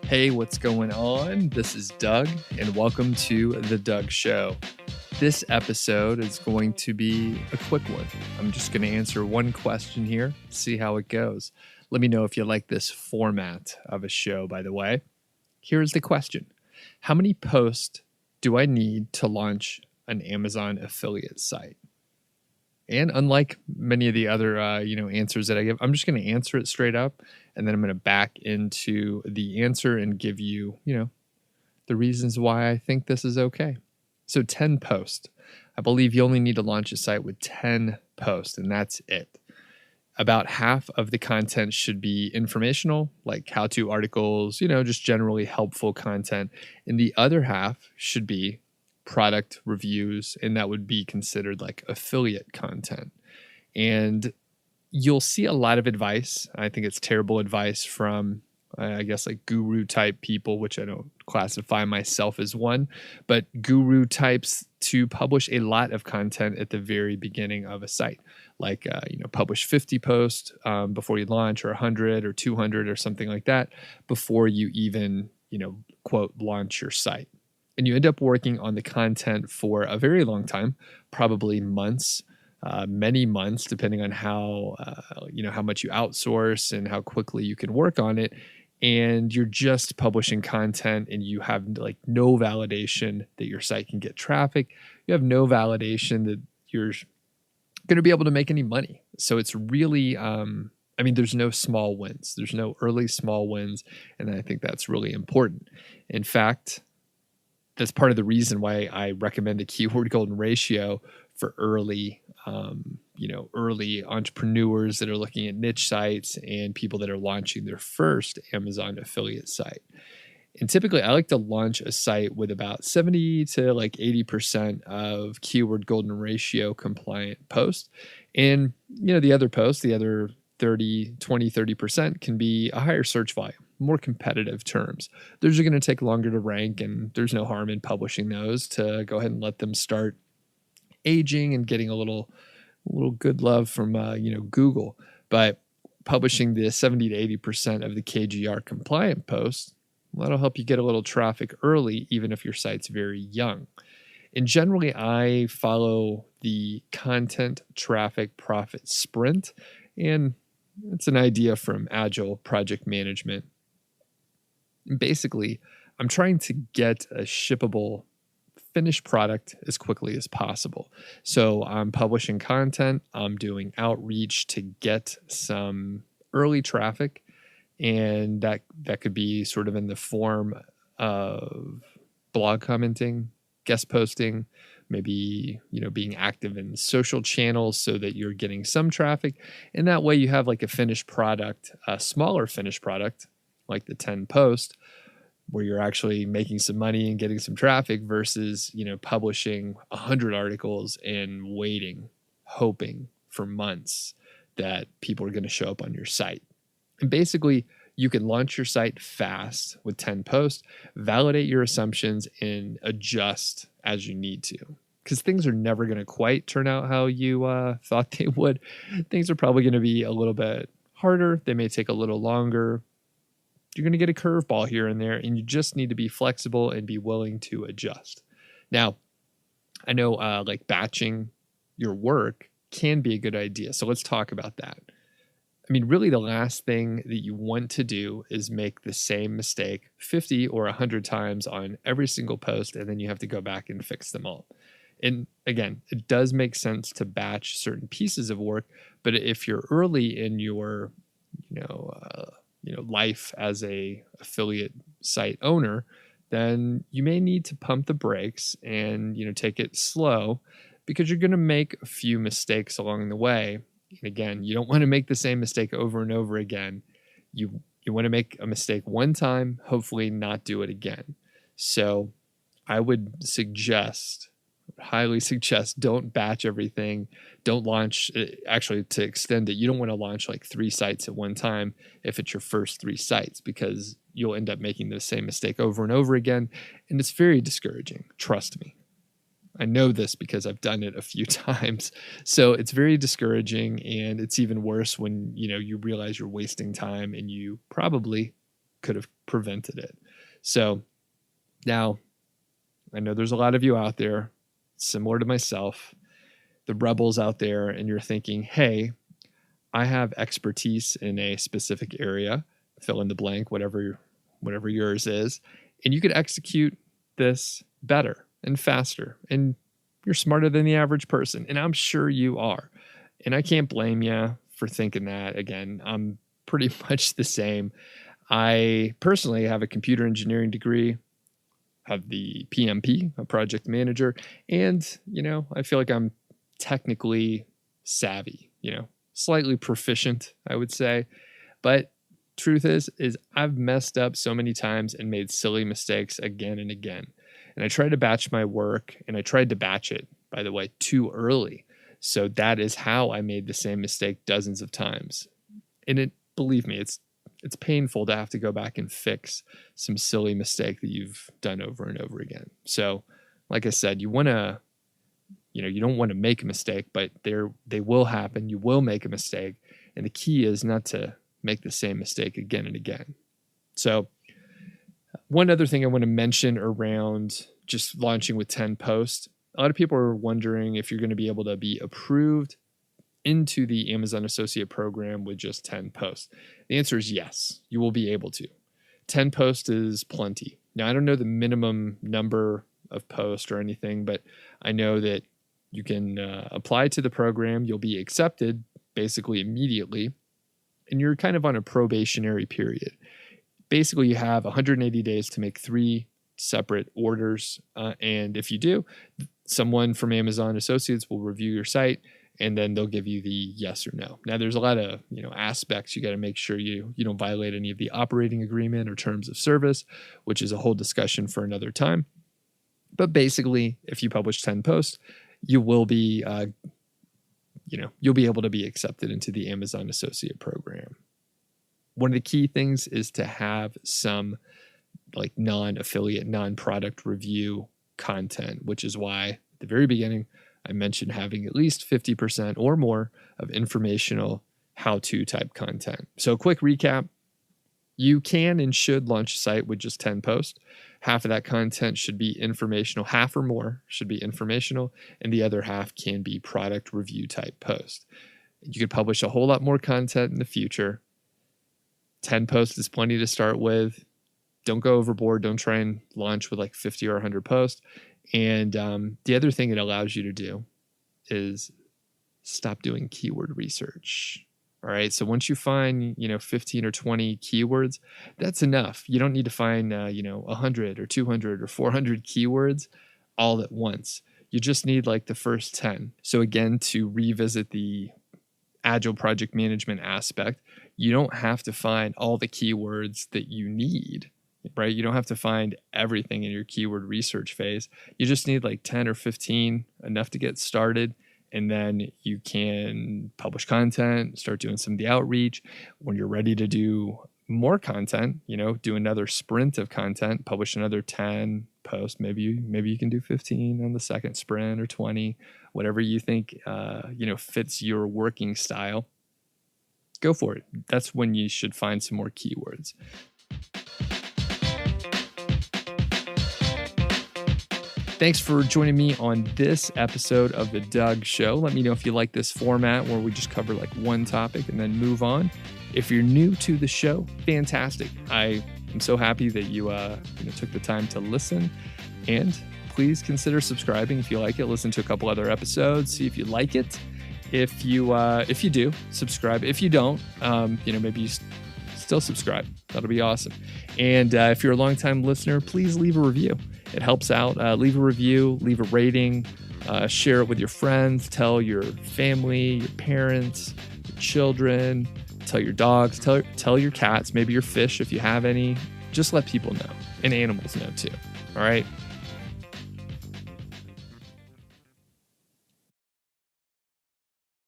Hey, what's going on? This is Doug, and welcome to The Doug Show. This episode is going to be a quick one. I'm just going to answer one question here, see how it goes. Let me know if you like this format of a show, by the way. Here's the question. How many posts do I need to launch an Amazon affiliate site? And unlike many of the other answers that I give, I'm just going to answer it straight up, and then I'm going to back into the answer and give you, the reasons why I think this is okay. So 10 posts. I believe you only need to launch a site with 10 posts, and that's it. About half of the content should be informational, like how-to articles, just generally helpful content. And the other half should be product reviews, and that would be considered like affiliate content. And you'll see a lot of advice. I think it's terrible advice from, I guess, like guru type people, which I don't classify myself as one, but guru types to publish a lot of content at the very beginning of a site. Like, publish 50 posts before you launch, or 100 or 200 or something like that before you even, quote, launch your site. And you end up working on the content for a very long time, probably months, many months, depending on how much you outsource and how quickly you can work on it. And you're just publishing content, and you have like no validation that your site can get traffic. You have no validation that you're going to be able to make any money. So it's really, there's no small wins. There's no early small wins. And I think that's really important. In fact, that's part of the reason why I recommend the keyword golden ratio for early entrepreneurs that are looking at niche sites and people that are launching their first Amazon affiliate site. And typically I like to launch a site with about 70 to like 80% of keyword golden ratio compliant posts. And, the other posts, the other 30% can be a higher search volume, more competitive terms. Those are going to take longer to rank, and there's no harm in publishing those to go ahead and let them start aging and getting a little good love from Google. But publishing the 70 to 80% of the KGR compliant posts, that'll help you get a little traffic early, even if your site's very young. And generally, I follow the content traffic profit sprint, and it's an idea from Agile project management. Basically, I'm trying to get a shippable finished product as quickly as possible. So I'm publishing content, I'm doing outreach to get some early traffic, and that could be sort of in the form of blog commenting, guest posting, maybe, being active in social channels so that you're getting some traffic. And that way you have like a finished product, a smaller finished product, like the 10 post, where you're actually making some money and getting some traffic versus, publishing 100 articles and waiting, hoping for months that people are going to show up on your site. And basically, you can launch your site fast with 10 posts, validate your assumptions, and adjust as you need to. Because things are never going to quite turn out how you thought they would. Things are probably going to be a little bit harder. They may take a little longer. You're going to get a curveball here and there, and you just need to be flexible and be willing to adjust. Now, I know like batching your work can be a good idea. So let's talk about that. Really, the last thing that you want to do is make the same mistake 50 or 100 times on every single post, and then you have to go back and fix them all. And again, it does make sense to batch certain pieces of work, but if you're early in your, life as a affiliate site owner, then you may need to pump the brakes and, take it slow, because you're going to make a few mistakes along the way. And again, you don't want to make the same mistake over and over again. You want to make a mistake one time, hopefully not do it again. So I would highly suggest, don't batch everything. Don't launch, actually, to extend it, you don't want to launch like 3 sites at one time if it's your first 3 sites, because you'll end up making the same mistake over and over again. And it's very discouraging. Trust me. I know this because I've done it a few times. So it's very discouraging, and it's even worse when, you realize you're wasting time and you probably could have prevented it. So now I know there's a lot of you out there similar to myself, the rebels out there, and you're thinking, hey, I have expertise in a specific area, fill in the blank, whatever yours is, and you could execute this better and faster, and you're smarter than the average person, and I'm sure you are. And I can't blame you for thinking that. Again, I'm pretty much the same. I personally have a computer engineering degree, have the PMP, a project manager, and, I feel like I'm technically savvy, slightly proficient, I would say. But truth is I've messed up so many times and made silly mistakes again and again. And I tried to batch my work, and I tried to batch it, by the way, too early. So that is how I made the same mistake dozens of times. And believe me, it's painful to have to go back and fix some silly mistake that you've done over and over again. So like I said, you want to, you don't want to make a mistake, but they will happen. You will make a mistake. And the key is not to make the same mistake again and again. So one other thing I want to mention around just launching with 10 posts, a lot of people are wondering if you're going to be able to be approved into the Amazon Associate Program with just 10 posts. The answer is yes, you will be able to. 10 posts is plenty. Now, I don't know the minimum number of posts or anything, but I know that you can apply to the program. You'll be accepted basically immediately, and you're kind of on a probationary period. Basically, you have 180 days to make 3 separate orders, and if you do, someone from Amazon Associates will review your site, and then they'll give you the yes or no. Now, there's a lot of aspects. You got to make sure you don't violate any of the operating agreement or terms of service, which is a whole discussion for another time. But basically, if you publish 10 posts, you will be, you'll be able to be accepted into the Amazon Associate Program. One of the key things is to have some like non-affiliate, non-product review content, which is why at the very beginning, I mentioned having at least 50% or more of informational how-to type content. So quick recap, you can and should launch a site with just 10 posts. Half of that content should be informational, half or more should be informational, and the other half can be product review type post. You could publish a whole lot more content in the future. 10 posts is plenty to start with. Don't go overboard. Don't try and launch with like 50 or 100 posts. And the other thing it allows you to do is stop doing keyword research. All right. So once you find, 15 or 20 keywords, that's enough. You don't need to find, 100 or 200 or 400 keywords all at once. You just need like the first 10. So again, to revisit the Agile project management aspect, you don't have to find all the keywords that you need, right? You don't have to find everything in your keyword research phase. You just need like 10 or 15, enough to get started. And then you can publish content, start doing some of the outreach. When you're ready to do more content, do another sprint of content, publish another 10 posts. Maybe you can do 15 on the second sprint or 20, whatever you think, fits your working style. Go for it. That's when you should find some more keywords. Thanks for joining me on this episode of The Doug Show. Let me know if you like this format where we just cover like one topic and then move on. If you're new to the show, fantastic. I am so happy that you took the time to listen, and please consider subscribing if you like it. Listen to a couple other episodes, see if you like it. If you do, subscribe. If you don't, maybe you still subscribe. That'll be awesome. And if you're a longtime listener, please leave a review. It helps out. Leave a review, leave a rating, share it with your friends, tell your family, your parents, your children, tell your dogs, tell your cats, maybe your fish if you have any. Just let people know, and animals know too. All right.